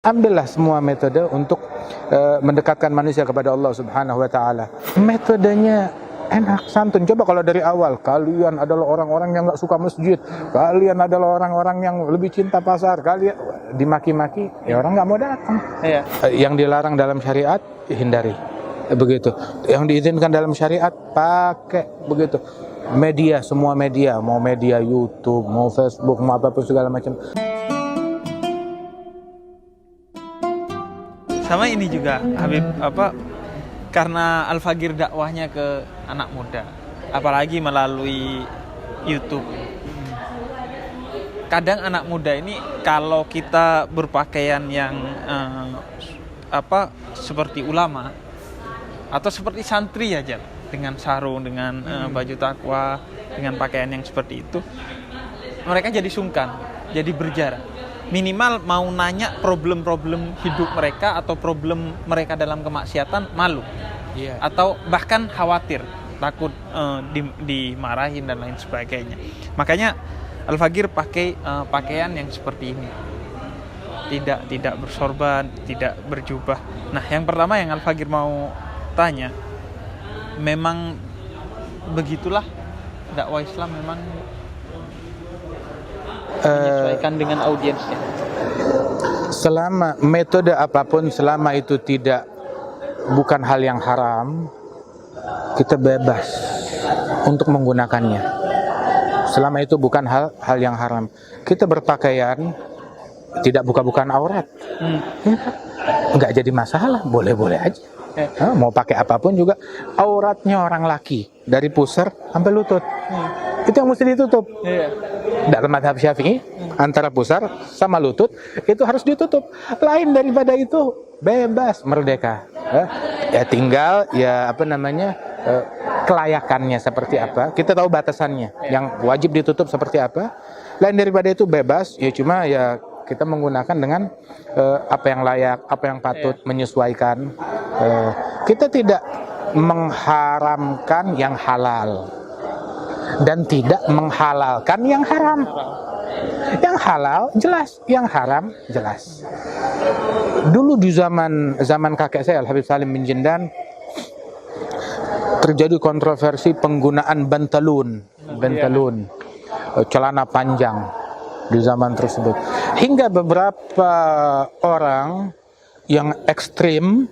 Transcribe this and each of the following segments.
Ambillah semua metode untuk mendekatkan manusia kepada Allah Subhanahu wa taala. Metodenya enak, santun. Coba kalau dari awal kalian adalah orang-orang yang enggak suka masjid, kalian adalah orang-orang yang lebih cinta pasar, kalian dimaki-maki, ya orang enggak mau datang. Iya. Yang dilarang dalam syariat hindari. Begitu. Yang diizinkan dalam syariat pakai, begitu. Media, semua media, mau media YouTube, mau Facebook, mau apapun segala macam. Sama ini juga Habib, karena Al-Fagir dakwahnya ke anak muda, apalagi melalui YouTube. Kadang anak muda ini kalau kita berpakaian yang seperti ulama atau seperti santri aja, dengan sarung, dengan baju takwa, dengan pakaian yang seperti itu, mereka jadi sungkan, jadi berjarak. Minimal mau nanya problem-problem hidup mereka atau problem mereka dalam kemaksiatan, malu. Yeah. Atau bahkan khawatir, takut dimarahin dan lain sebagainya. Makanya Al-Fagir pakai pakaian yang seperti ini. Tidak bersorban, tidak berjubah. Nah, yang pertama yang Al-Fagir mau tanya, memang begitulah dakwah Islam, memang menyesuaikan dengan audiensnya. Selama metode apapun, selama itu bukan hal yang haram, kita bebas untuk menggunakannya. Selama itu bukan hal yang haram, kita berpakaian tidak buka-bukaan aurat, nggak jadi masalah, boleh-boleh aja. Mau pakai apapun juga, auratnya orang laki dari pusar sampai lutut, itu yang mesti ditutup. Dalam mazhab Syafi'i, antara pusar sama lutut itu harus ditutup. Lain daripada itu bebas, merdeka. Ya tinggal kelayakannya seperti apa. Kita tahu batasannya. Yang wajib ditutup seperti apa. Lain daripada itu bebas. Ya cuma ya kita menggunakan dengan apa yang layak, apa yang patut, menyesuaikan. Kita tidak mengharamkan yang halal dan tidak menghalalkan yang haram. Yang halal jelas, yang haram jelas. Dulu di zaman kakek saya Al-Habib Salim bin Jindan, terjadi kontroversi penggunaan bantalun, celana panjang di zaman tersebut. Hingga beberapa orang yang ekstrim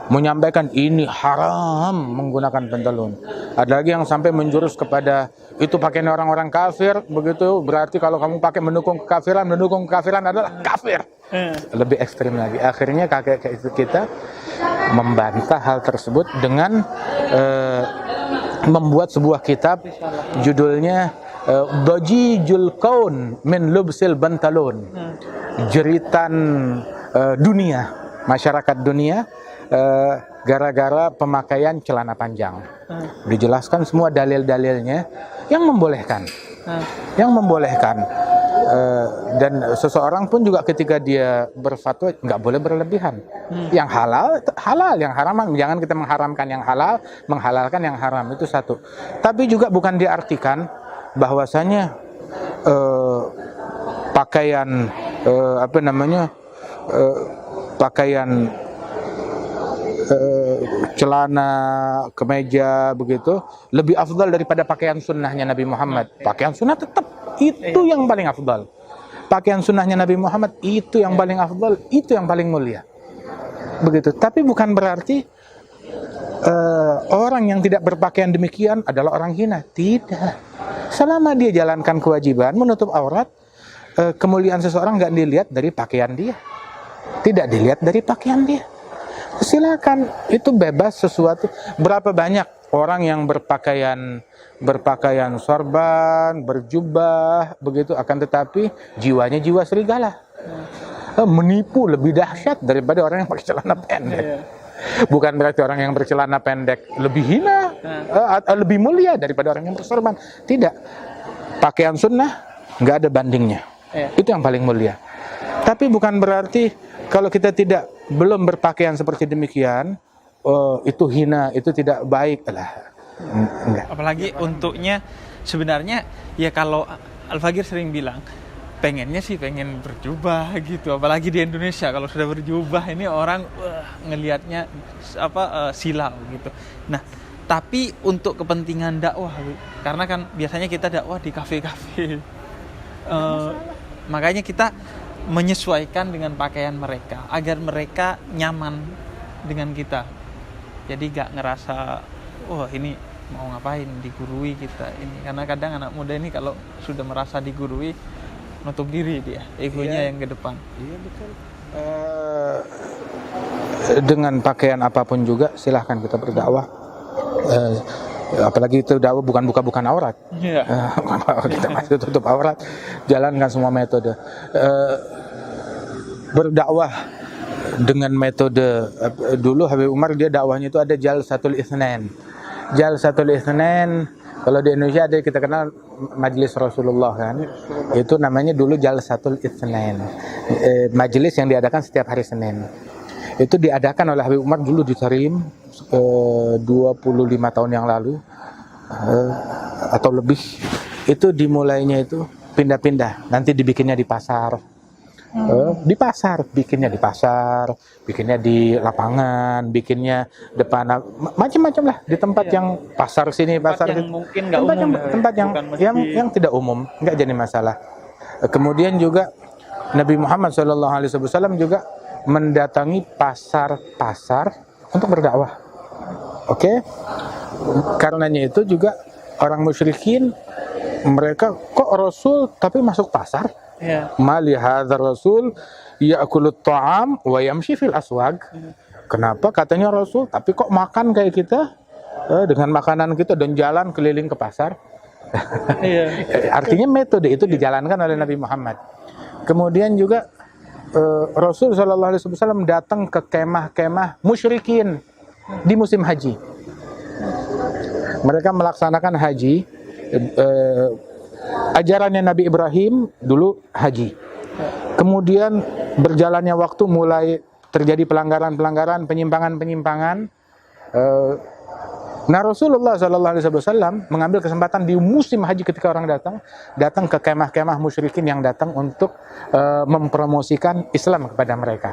menyampaikan ini haram menggunakan pantalon. Ada lagi yang sampai menjurus kepada itu pakaian orang-orang kafir, begitu berarti kalau kamu pakai mendukung kekafiran adalah kafir. Lebih ekstrim lagi. Akhirnya kakek kita membantah hal tersebut dengan membuat sebuah kitab judulnya Dajijul Kaun min Lubsil Bantalon. Jeritan dunia, masyarakat dunia gara-gara pemakaian celana panjang. Dijelaskan semua dalil-dalilnya yang membolehkan. Dan seseorang pun juga ketika dia berfatwa nggak boleh berlebihan. Yang halal, yang haram, jangan kita mengharamkan yang halal, menghalalkan yang haram, itu satu. Tapi juga bukan diartikan bahwasanya pakaian celana, kemeja begitu lebih afdal daripada pakaian sunnahnya Nabi Muhammad. Pakaian sunnah tetap itu yang paling afdal. Pakaian sunnahnya Nabi Muhammad itu yang paling afdal, itu yang paling mulia. Begitu. Tapi bukan berarti orang yang tidak berpakaian demikian adalah orang hina. Tidak. Selama dia jalankan kewajiban menutup aurat, kemuliaan seseorang nggak dilihat dari pakaian dia. Tidak dilihat dari pakaian dia. Silakan, itu bebas sesuatu. Berapa banyak orang yang berpakaian sorban, berjubah, begitu, akan tetapi jiwanya jiwa serigala. Menipu lebih dahsyat daripada orang yang pakai celana pendek. Bukan berarti orang yang bercelana pendek lebih hina, lebih mulia daripada orang yang bersorban. Tidak. Pakaian sunnah nggak ada bandingnya. Itu yang paling mulia. Tapi bukan berarti kalau kita belum berpakaian seperti demikian, itu hina, itu tidak baik lah. Enggak. Apalagi untuknya sebenarnya ya, kalau Al-Fagir sering bilang pengennya sih pengen berjubah gitu, apalagi di Indonesia kalau sudah berjubah ini orang ngelihatnya silau gitu. Nah, tapi untuk kepentingan dakwah, karena kan biasanya kita dakwah di kafe-kafe, makanya kita menyesuaikan dengan pakaian mereka agar mereka nyaman dengan kita, jadi gak ngerasa ini mau ngapain digurui kita ini, karena kadang anak muda ini kalau sudah merasa digurui nutup diri dia, egonya yang ke depan. Iya betul. Dengan pakaian apapun juga silahkan kita berdakwah. Apalagi itu dakwah bukan buka-bukan aurat. Iya. Kita masih tutup aurat. Jalankan semua metode. Berdakwah dengan metode dulu Habib Umar dia dakwahnya itu ada Jalsatul Itsnain. Jalsatul Itsnain kalau di Indonesia ada kita kenal Majelis Rasulullah kan. Itu namanya dulu Jalsatul Itsnain. Majelis yang diadakan setiap hari Senin. Itu diadakan oleh Habib Umar dulu di Tarim 25 tahun yang lalu atau lebih. Itu dimulainya itu pindah-pindah. Nanti dibikinnya di pasar. Bikinnya di pasar, bikinnya di lapangan, bikinnya depan, macam-macam lah di tempat yang pasar sini, pasar yang situ. mungkin nggak umum, tempat yang tidak umum, nggak jadi masalah. Kemudian juga Nabi Muhammad SAW juga mendatangi pasar-pasar untuk berdakwah. Oke? Karenanya itu juga orang musyrikin mereka kok Rasul tapi masuk pasar? Mali hadzal Rasul ya'kulut ta'am wa yamshi fil aswaq. Kenapa katanya Rasul tapi kok makan kayak kita dengan makanan kita dan jalan keliling ke pasar? Artinya metode itu dijalankan oleh Nabi Muhammad. Kemudian juga Rasul SAW datang ke kemah-kemah musyrikin di musim haji. Mereka melaksanakan haji. Ajarannya Nabi Ibrahim dulu haji. Kemudian berjalannya waktu mulai terjadi pelanggaran-pelanggaran, penyimpangan-penyimpangan. Nah Rasulullah SAW mengambil kesempatan di musim haji ketika orang datang ke kemah-kemah musyrikin yang datang untuk mempromosikan Islam kepada mereka.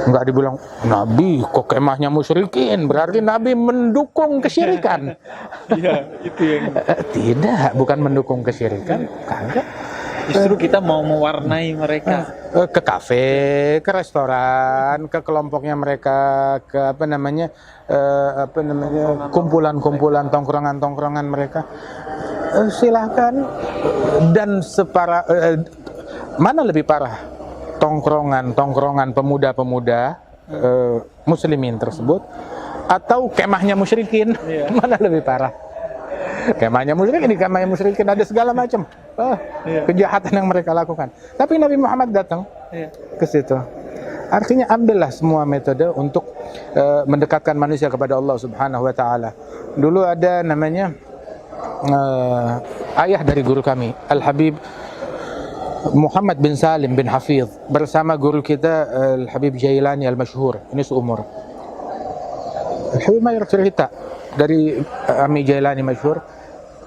Enggak dibilang Nabi kok kemahnya musyrikin, berarti Nabi mendukung kesyirikan. Iya, itu yang tidak, bukan mendukung kesyirikan, kagak. Justru kita mau mewarnai mereka. Ke kafe, ke restoran, ke kelompoknya mereka, ke kumpulan-kumpulan, tongkrongan-tongkrongan mereka. Silahkan. Dan mana lebih parah? Tongkrongan pemuda-pemuda muslimin tersebut atau kemahnya musyrikin? Mana lebih parah? Kemahnya musyrikin ada segala macam kejahatan yang mereka lakukan. Tapi Nabi Muhammad datang ke situ. Artinya ambillah semua metode untuk mendekatkan manusia kepada Allah Subhanahu wa taala. Dulu ada namanya ayah dari guru kami, Al-Habib Muhammad bin Salim bin Hafidh bersama guru kita Al-Habib Jailani Al-Masyhur, ini seumur. Al-Habib Mayor cerita dari Ami Jailani Masyhur,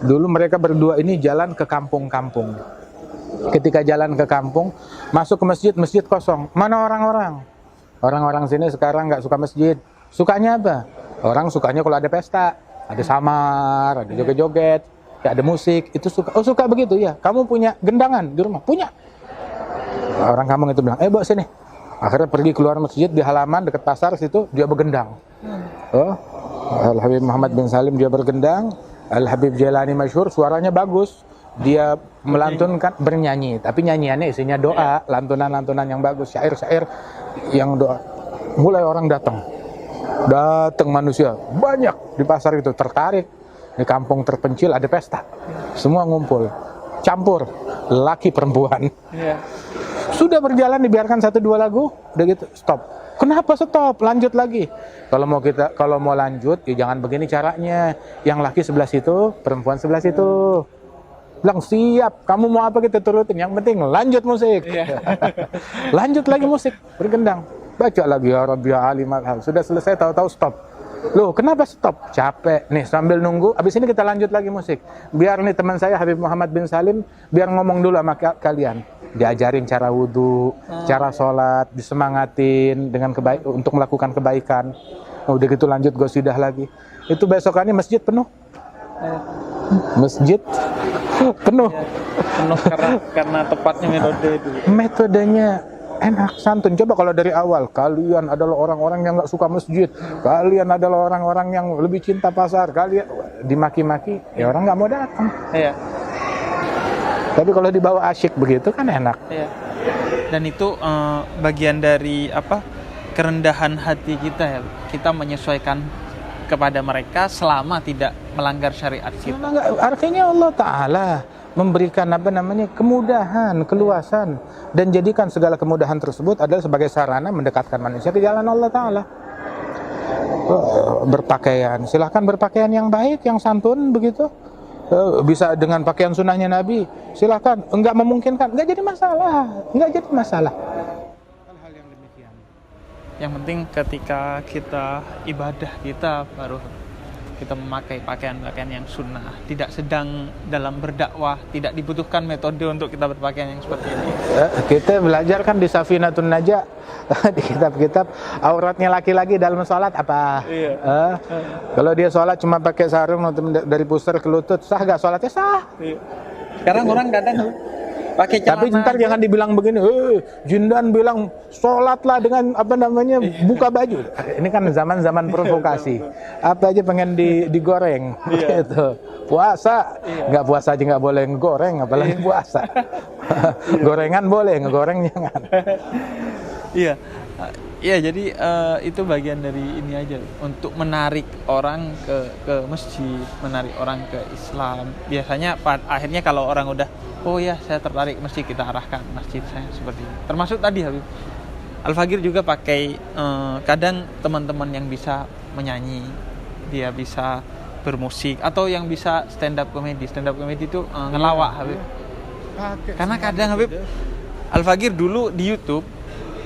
dulu mereka berdua ini jalan ke kampung-kampung. Ketika jalan ke kampung, masuk ke masjid, masjid kosong. Mana orang-orang? Orang-orang sini sekarang nggak suka masjid. Sukanya apa? Orang sukanya kalau ada pesta, ada samar, ada joget-joget, ada musik, itu suka. Oh suka begitu ya. Kamu punya gendangan di rumah? Punya. Orang kampung itu bilang, bawa sini. Akhirnya pergi keluar masjid di halaman dekat pasar situ dia bergendang. Al-Habib Muhammad bin Salim dia bergendang. Al-Habib Jailani Masyhur suaranya bagus. Dia melantunkan, bernyanyi, tapi nyanyiannya isinya doa, lantunan-lantunan yang bagus, syair-syair yang doa. Mulai orang datang manusia banyak di pasar itu, tertarik. Di kampung terpencil ada pesta, semua ngumpul, campur, laki perempuan. Sudah berjalan dibiarkan 1-2 lagu, udah gitu stop. Kenapa stop? Lanjut lagi. Kalau mau lanjut, ya jangan begini caranya. Yang laki sebelah situ, perempuan sebelah situ. Bilang siap, kamu mau apa kita turutin. Yang penting lanjut musik. Lanjut lagi musik, bergendang. Baca lagi ya Rabbi ya Alim. Sudah selesai, tahu-tahu stop. Loh, kenapa stop? Capek. Nih, sambil nunggu, abis ini kita lanjut lagi musik. Biar nih teman saya Habib Muhammad bin Salim, biar ngomong dulu sama kalian. Diajarin cara wudhu, cara sholat, disemangatin dengan untuk melakukan kebaikan. Udah gitu lanjut gosidah lagi. Itu besokannya masjid penuh. Masjid penuh. Penuh karena tepatnya metode itu. Metodenya enak, santun. Coba kalau dari awal, kalian adalah orang-orang yang nggak suka masjid, kalian adalah orang-orang yang lebih cinta pasar, kalian dimaki-maki, ya orang nggak mau datang. Iya. Tapi kalau dibawa asyik begitu kan enak. Iya. Dan itu bagian dari kerendahan hati kita ya. Kita menyesuaikan kepada mereka selama tidak melanggar syariat kita. Artinya Allah Ta'ala memberikan kemudahan, keluasan, dan jadikan segala kemudahan tersebut adalah sebagai sarana mendekatkan manusia ke jalan Allah Ta'ala. Berpakaian, silahkan berpakaian yang baik, yang santun begitu. Bisa dengan pakaian sunnahnya Nabi, silahkan. Enggak memungkinkan, enggak jadi masalah. Hal-hal yang demikian. Yang penting ketika kita ibadah kita baru kita memakai pakaian-pakaian yang sunnah, tidak sedang dalam berdakwah, tidak dibutuhkan metode untuk kita berpakaian yang seperti ini. Kita belajar kan di Safinatun Najah, di kitab-kitab, auratnya laki-laki dalam sholat apa? Iya. Kalau dia sholat cuma pakai sarung dari pusar ke lutut, sah gak sholatnya? Sah. Iya. Sekarang orang kadang pakai celana. Tapi ntar jangan dibilang begini, Jindan bilang sholatlah dengan buka baju. Ini kan zaman-zaman provokasi. Apa aja pengen digoreng, gitu. Puasa, nggak puasa aja nggak boleh ngegoreng, apalagi puasa. Gorengan boleh, ngegoreng jangan. Iya. Iya, jadi itu bagian dari ini aja untuk menarik orang ke masjid, menarik orang ke Islam. Biasanya akhirnya kalau orang udah, oh ya saya tertarik masjid, kita arahkan masjid saya seperti ini. Termasuk tadi Habib Al-Fagir juga pakai kadang teman-teman yang bisa menyanyi, dia bisa bermusik, atau yang bisa stand up comedy. Stand up comedy itu ngelawak Habib. Karena kadang Habib Al-Fagir dulu di YouTube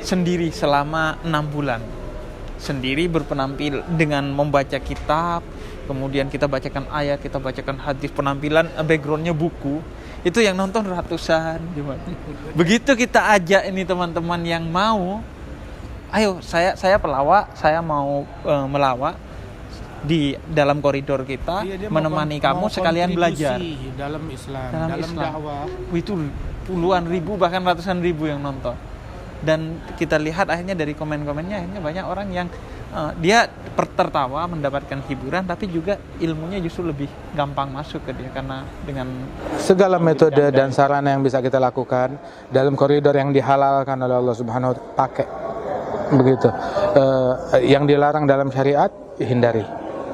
sendiri selama 6 bulan sendiri berpenampil dengan membaca kitab, kemudian kita bacakan ayat, kita bacakan hadis, penampilan backgroundnya buku, itu yang nonton ratusan. Begitu kita ajak ini teman-teman yang mau, ayo saya pelawak, saya mau melawak di dalam koridor kita, menemani kamu sekalian belajar dalam Islam, dalam dakwah. Itu puluhan ribu bahkan ratusan ribu yang nonton. Dan kita lihat akhirnya dari komen-komennya, akhirnya banyak orang yang dia tertawa, mendapatkan hiburan, tapi juga ilmunya justru lebih gampang masuk ke dia karena dengan segala metode dan sarana yang bisa kita lakukan dalam koridor yang dihalalkan oleh Allah Subhanahu wa Ta'ala, pakai begitu. Yang dilarang dalam syariat hindari,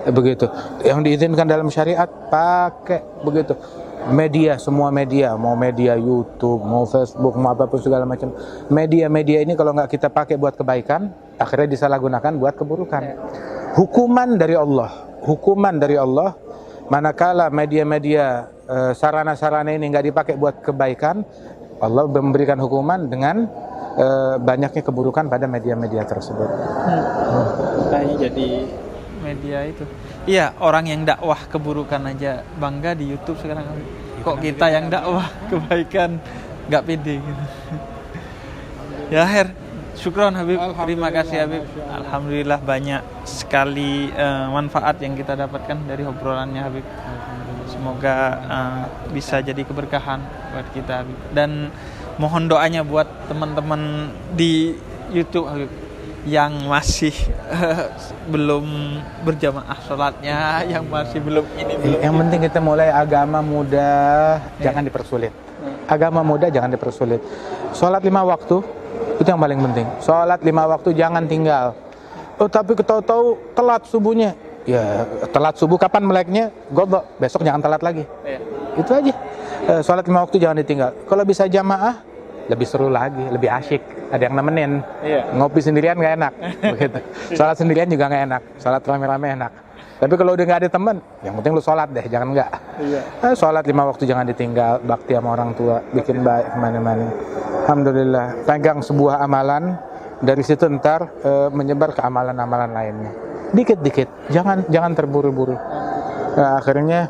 begitu. Yang diizinkan dalam syariat pakai, begitu. Media, semua media, mau media YouTube, mau Facebook, mau apapun segala macam media ini kalau nggak kita pakai buat kebaikan, akhirnya disalahgunakan buat keburukan. Hukuman dari Allah manakala media-media sarana-sarana ini nggak dipakai buat kebaikan, Allah memberikan hukuman dengan banyaknya keburukan pada media-media tersebut. Kayaknya jadi media itu. Iya, orang yang dakwah keburukan aja bangga di YouTube sekarang. Kok kita yang dakwah kebaikan nggak pede gitu. Ya, syukron Habib. Terima kasih Habib. Alhamdulillah banyak sekali manfaat yang kita dapatkan dari obrolannya Habib. Semoga bisa jadi keberkahan buat kita Habib. Dan mohon doanya buat teman-teman di YouTube Habib yang masih belum berjamaah sholatnya, yang masih belum ini. Yang penting kita mulai agama mudah, jangan dipersulit. Agama mudah, jangan dipersulit. Sholat 5 waktu, itu yang paling penting. Sholat 5 waktu jangan tinggal. Oh tapi tahu-tahu telat subuhnya. Ya telat subuh kapan meleknya? Godok, besok jangan telat lagi. Itu aja. Sholat 5 waktu jangan ditinggal. Kalau bisa jamaah, lebih seru lagi, lebih asyik. Ada yang nemenin. Ngopi sendirian nggak enak, begitu. Sholat sendirian juga nggak enak. Sholat rame-rame enak. Tapi kalau udah nggak ada teman, yang penting lu sholat deh, jangan nggak. Sholat 5 waktu jangan ditinggal, bakti sama orang tua, bikin baik kemana-mana. Alhamdulillah, pegang sebuah amalan, dari situ ntar menyebar ke amalan-amalan lainnya. dikit-dikit, jangan terburu-buru. Nah, akhirnya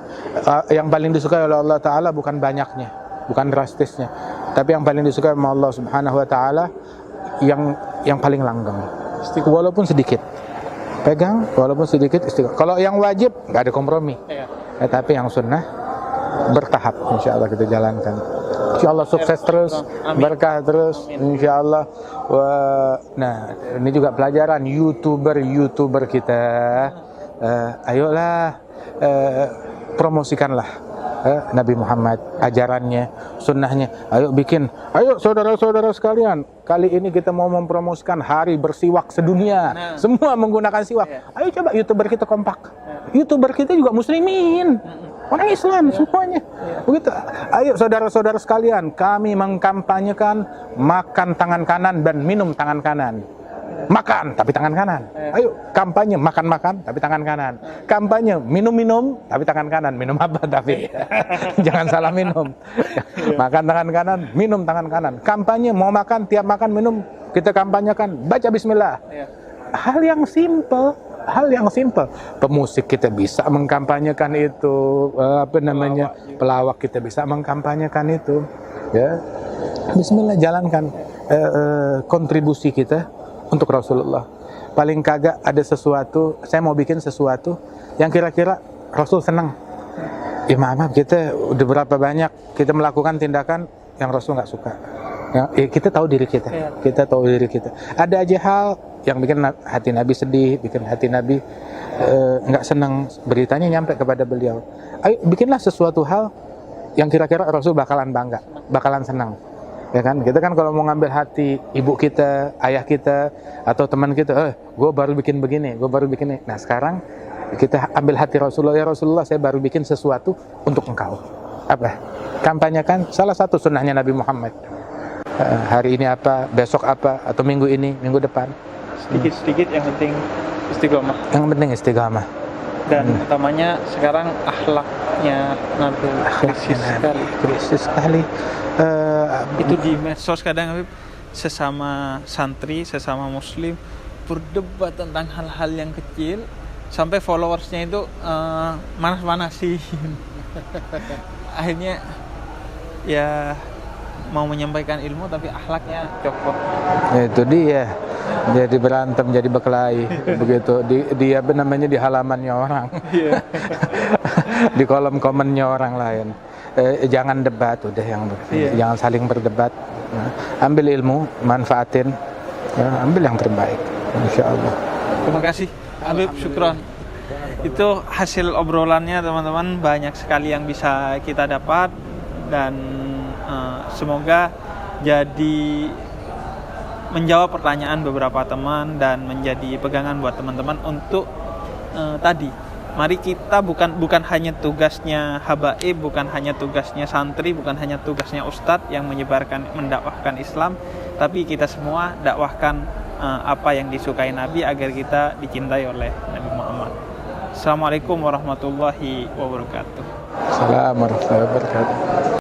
yang paling disukai oleh Allah Ta'ala bukan banyaknya, bukan drastisnya, tapi yang paling disukai oleh Allah Subhanahu Wa Ta'ala yang paling langgeng, walaupun sedikit. Pegang, walaupun sedikit istiqomah. Kalau yang wajib nggak ada kompromi, tapi yang sunnah bertahap, insya Allah kita jalankan. Insya Allah sukses terus, berkah terus, insya Allah. Nah, ini juga pelajaran YouTuber kita. Ayolah, promosikanlah Nabi Muhammad, ajarannya, sunnahnya. Ayo saudara-saudara sekalian, kali ini kita mau mempromosikan hari bersiwak sedunia. Semua menggunakan siwak. Ayo coba YouTuber kita kompak. YouTuber kita juga muslimin, orang Islam semuanya. Begitu. Ayo saudara-saudara sekalian, kami mengkampanyekan makan tangan kanan dan minum tangan kanan. Makan tapi tangan kanan. Ayo kampanye makan tapi tangan kanan. Kampanye minum tapi tangan kanan. Minum apa tapi? Jangan salah minum. Makan tangan kanan, minum tangan kanan. Kampanye mau makan, tiap makan minum kita kampanyekan baca bismillah. Hal yang simple. Pemusik kita bisa mengkampanyekan itu, pelawak kita bisa mengkampanyekan itu. Ya. Bismillah, jalankan kontribusi kita untuk Rasulullah. Paling kagak ada sesuatu, saya mau bikin sesuatu yang kira-kira Rasul senang. Ya maaf, kita udah berapa banyak kita melakukan tindakan yang Rasul nggak suka. Ya, kita tahu diri kita. Ada aja hal yang bikin hati Nabi sedih, bikin hati Nabi nggak senang, beritanya nyampe kepada beliau. Ayo bikinlah sesuatu hal yang kira-kira Rasul bakalan bangga, bakalan senang. Ya kan, kita kan kalau mau ngambil hati ibu kita, ayah kita, atau teman kita, gue baru bikin begini, gue baru bikin ini. Nah sekarang kita ambil hati Rasulullah, ya Rasulullah saya baru bikin sesuatu untuk engkau. Apa? Kampanyekan salah satu sunnahnya Nabi Muhammad. Hari ini apa, besok apa, atau minggu ini, minggu depan. Sedikit-sedikit yang penting istiqomah. Yang penting istiqomah. Dan utamanya sekarang akhlaknya Nabi krisis sekali. Itu di medsos kadang Habib, sesama santri, sesama muslim berdebat tentang hal-hal yang kecil sampai followersnya itu manas-manasin. Akhirnya ya mau menyampaikan ilmu tapi akhlaknya copot. Itu dia. Jadi berantem, jadi berkelahi begitu. Di halamannya orang. Di kolom komennya orang lain. Jangan debat, udah jangan saling berdebat. Ambil ilmu, manfaatin, ambil yang terbaik, insya Allah. Terima kasih Habib, syukron. Itu hasil obrolannya teman-teman, banyak sekali yang bisa kita dapat dan semoga jadi menjawab pertanyaan beberapa teman dan menjadi pegangan buat teman-teman untuk tadi. Mari kita bukan hanya tugasnya habaib, bukan hanya tugasnya santri, bukan hanya tugasnya ustadz yang mendakwahkan Islam, tapi kita semua dakwahkan apa yang disukai Nabi agar kita dicintai oleh Nabi Muhammad. Assalamualaikum warahmatullahi wabarakatuh. Assalamualaikum warahmatullahi wabarakatuh.